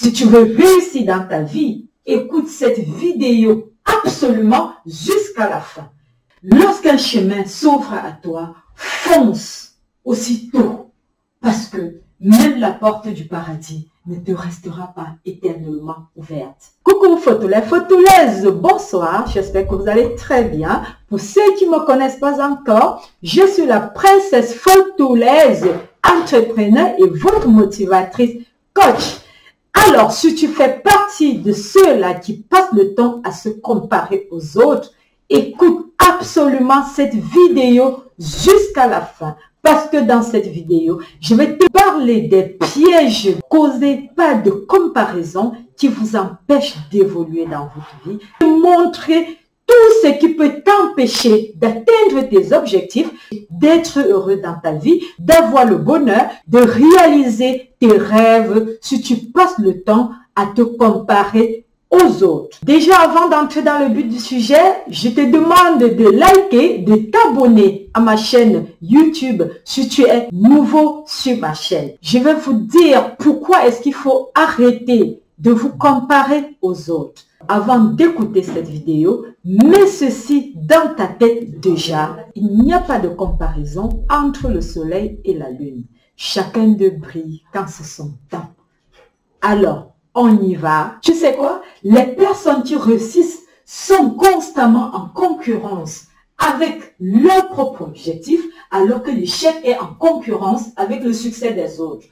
Si tu veux réussir dans ta vie, écoute cette vidéo absolument jusqu'à la fin. Lorsqu'un chemin s'ouvre à toi, fonce aussitôt, parce que même la porte du paradis ne te restera pas éternellement ouverte. Coucou photolaises, bonsoir, j'espère que vous allez très bien. Pour ceux qui ne me connaissent pas encore, je suis la princesse photolaise, entrepreneur et votre motivatrice coach. Alors, si tu fais partie de ceux-là qui passent le temps à se comparer aux autres, écoute absolument cette vidéo jusqu'à la fin. Parce que dans cette vidéo, je vais te parler des pièges causés par de comparaison qui vous empêchent d'évoluer dans votre vie. Te montrer tout ce qui peut t'empêcher d'atteindre tes objectifs, d'être heureux dans ta vie, d'avoir le bonheur, de réaliser tes rêves si tu passes le temps à te comparer aux autres. Déjà, avant d'entrer dans le but du sujet, je te demande de liker, de t'abonner à ma chaîne YouTube si tu es nouveau sur ma chaîne. Je vais vous dire pourquoi est-ce qu'il faut arrêter de vous comparer aux autres. Avant d'écouter cette vidéo, mets ceci dans ta tête déjà. Il n'y a pas de comparaison entre le soleil et la lune. Chacun d'eux brille quand c'est son temps. Alors, on y va. Tu sais quoi? Les personnes qui réussissent sont constamment en concurrence avec leur propre objectif, alors que l'échec est en concurrence avec le succès des autres.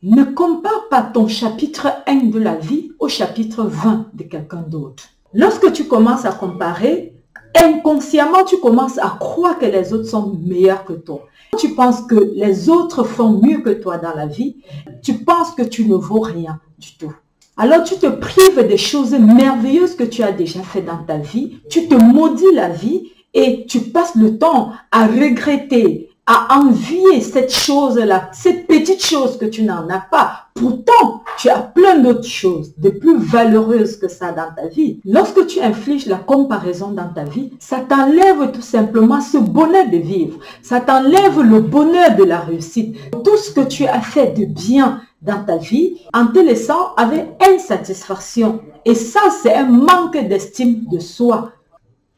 Ne compare pas ton chapitre 1 de la vie au chapitre 20 de quelqu'un d'autre. Lorsque tu commences à comparer, inconsciemment, tu commences à croire que les autres sont meilleurs que toi. Tu penses que les autres font mieux que toi dans la vie, tu penses que tu ne vaux rien du tout. Alors tu te prives des choses merveilleuses que tu as déjà fait dans ta vie, tu te maudis la vie et tu passes le temps à regretter, à envier cette chose-là, cette petite chose que tu n'en as pas. Pourtant, tu as plein d'autres choses de plus valeureuses que ça dans ta vie. Lorsque tu infliges la comparaison dans ta vie, ça t'enlève tout simplement ce bonheur de vivre. Ça t'enlève le bonheur de la réussite. Tout ce que tu as fait de bien dans ta vie en te laissant avec insatisfaction. Et ça, c'est un manque d'estime de soi.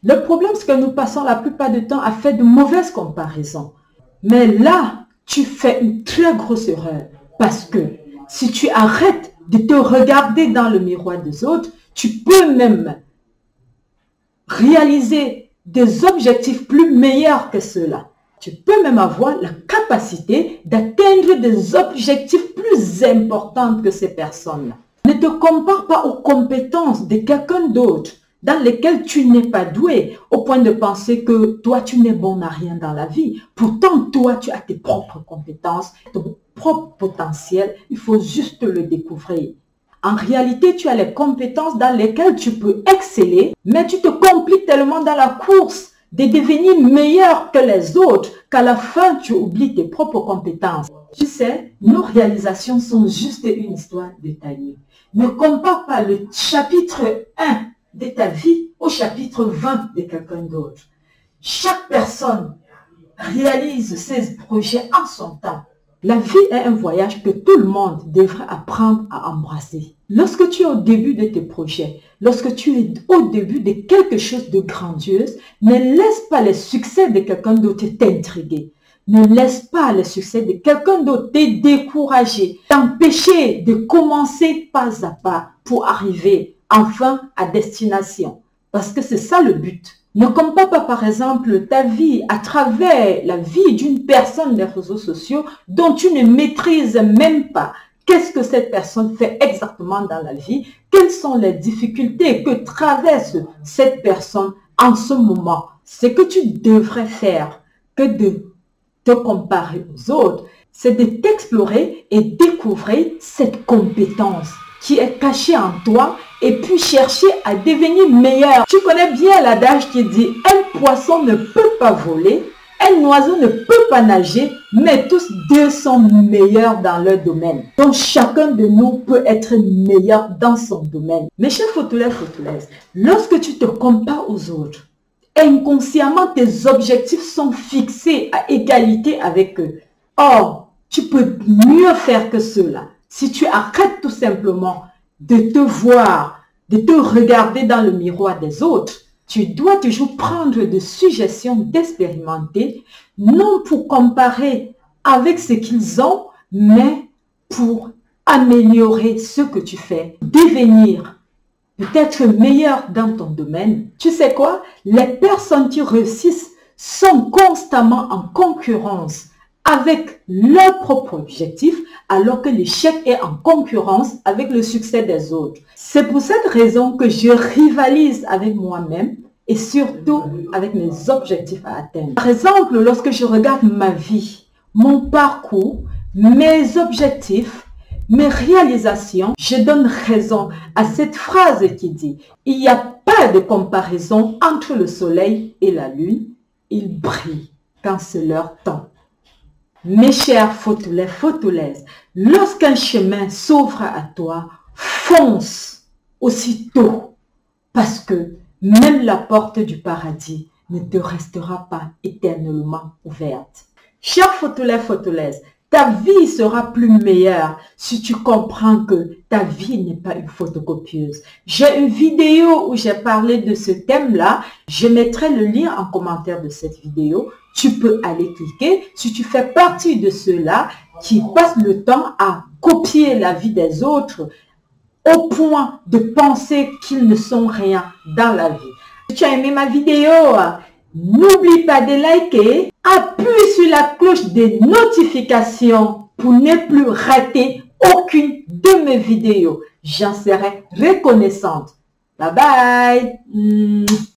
Le problème, c'est que nous passons la plupart du temps à faire de mauvaises comparaisons. Mais là, tu fais une très grosse erreur. Parce que si tu arrêtes de te regarder dans le miroir des autres, tu peux même réaliser des objectifs plus meilleurs que ceux-là. Tu peux même avoir la capacité d'atteindre des objectifs plus importants que ces personnes-là. Ne te compare pas aux compétences de quelqu'un d'autre dans lesquelles tu n'es pas doué, au point de penser que toi, tu n'es bon à rien dans la vie. Pourtant, toi, tu as tes propres compétences, ton propre potentiel. Il faut juste le découvrir. En réalité, tu as les compétences dans lesquelles tu peux exceller, mais tu te compliques tellement dans la course de devenir meilleur que les autres, qu'à la fin, tu oublies tes propres compétences. Tu sais, nos réalisations sont juste une histoire de timing. Ne compare pas le chapitre 1 de ta vie au chapitre 20 de quelqu'un d'autre. Chaque personne réalise ses projets en son temps. La vie est un voyage que tout le monde devrait apprendre à embrasser. Lorsque tu es au début de tes projets, lorsque tu es au début de quelque chose de grandiose, ne laisse pas les succès de quelqu'un d'autre t'intriguer. Ne laisse pas le succès de quelqu'un d'autre te décourager, t'empêcher de commencer pas à pas pour arriver enfin à destination. Parce que c'est ça le but. Ne compare pas par exemple ta vie à travers la vie d'une personne des réseaux sociaux dont tu ne maîtrises même pas. Qu'est-ce que cette personne fait exactement dans la vie? Quelles sont les difficultés que traverse cette personne en ce moment? Ce que tu devrais faire que de te comparer aux autres, c'est de t'explorer et découvrir cette compétence qui est cachée en toi et puis chercher à devenir meilleur. Tu connais bien l'adage qui dit « Un poisson ne peut pas voler, un oiseau ne peut pas nager, mais tous deux sont meilleurs dans leur domaine. » Donc chacun de nous peut être meilleur dans son domaine. Mes chers photolaises, lorsque tu te compares aux autres, inconsciemment tes objectifs sont fixés à égalité avec eux. Or, tu peux mieux faire que cela. Si tu arrêtes tout simplement de te voir, de te regarder dans le miroir des autres. Tu dois toujours prendre des suggestions d'expérimenter, non pour comparer avec ce qu'ils ont, mais pour améliorer ce que tu fais, devenir peut-être meilleur dans ton domaine. Tu sais quoi? Les personnes qui réussissent sont constamment en concurrence avec leur propre objectif, alors que l'échec est en concurrence avec le succès des autres. C'est pour cette raison que je rivalise avec moi-même et surtout avec mes objectifs à atteindre. Par exemple, lorsque je regarde ma vie, mon parcours, mes objectifs, mes réalisations, je donne raison à cette phrase qui dit « Il n'y a pas de comparaison entre le soleil et la lune, ils brillent quand c'est leur temps. » Mes chers fautolais, fautolaises, lorsqu'un chemin s'ouvre à toi, fonce aussitôt, parce que même la porte du paradis ne te restera pas éternellement ouverte. Chers fautolais, fautolaises, ta vie sera plus meilleure si tu comprends que ta vie n'est pas une photocopieuse. J'ai une vidéo où j'ai parlé de ce thème-là. Je mettrai le lien en commentaire de cette vidéo. Tu peux aller cliquer si tu fais partie de ceux-là qui passent le temps à copier la vie des autres au point de penser qu'ils ne sont rien dans la vie. Si tu as aimé ma vidéo, n'oublie pas de liker, appuie sur la cloche des notifications pour ne plus rater aucune de mes vidéos. J'en serai reconnaissante. Bye bye.